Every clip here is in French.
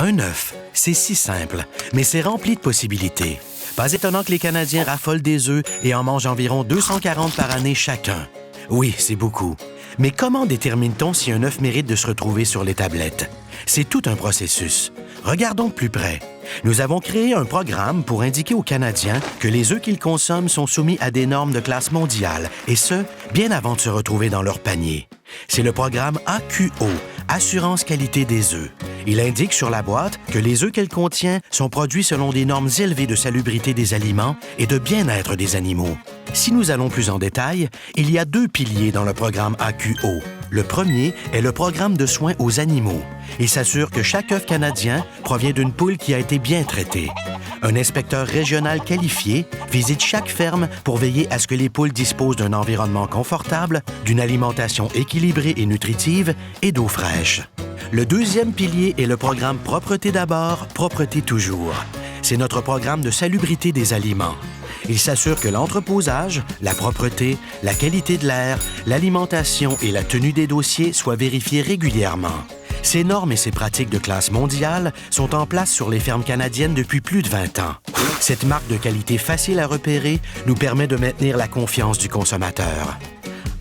Un œuf, c'est si simple, mais c'est rempli de possibilités. Pas étonnant que les Canadiens raffolent des œufs et en mangent environ 240 par année chacun. Oui, c'est beaucoup. Mais comment détermine-t-on si un œuf mérite de se retrouver sur les tablettes? C'est tout un processus. Regardons de plus près. Nous avons créé un programme pour indiquer aux Canadiens que les œufs qu'ils consomment sont soumis à des normes de classe mondiale, et ce, bien avant de se retrouver dans leur panier. C'est le programme AQO, Assurance qualité des œufs. Il indique sur la boîte que les œufs qu'elle contient sont produits selon des normes élevées de salubrité des aliments et de bien-être des animaux. Si nous allons plus en détail, il y a 2 piliers dans le programme AQO. Le premier est le programme de soins aux animaux. Il s'assure que chaque œuf canadien provient d'une poule qui a été bien traitée. Un inspecteur régional qualifié visite chaque ferme pour veiller à ce que les poules disposent d'un environnement confortable, d'une alimentation équilibrée et nutritive et d'eau fraîche. Le deuxième pilier est le programme Propreté d'abord, propreté toujours. C'est notre programme de salubrité des aliments. Il s'assure que l'entreposage, la propreté, la qualité de l'air, l'alimentation et la tenue des dossiers soient vérifiés régulièrement. Ces normes et ces pratiques de classe mondiale sont en place sur les fermes canadiennes depuis plus de 20 ans. Cette marque de qualité facile à repérer nous permet de maintenir la confiance du consommateur.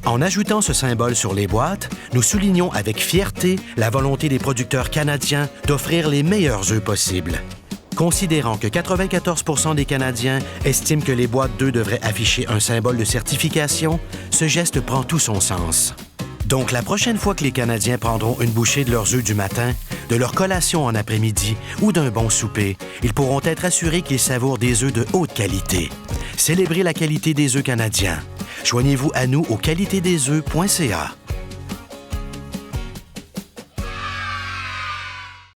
En ajoutant ce symbole sur les boîtes, nous soulignons avec fierté la volonté des producteurs canadiens d'offrir les meilleurs œufs possibles. Considérant que 94 % des Canadiens estiment que les boîtes d'œufs devraient afficher un symbole de certification, ce geste prend tout son sens. Donc, la prochaine fois que les Canadiens prendront une bouchée de leurs œufs du matin, de leur collation en après-midi ou d'un bon souper, ils pourront être assurés qu'ils savourent des œufs de haute qualité. Célébrez la qualité des œufs canadiens. Joignez-vous à nous au qualitédesœufs.ca.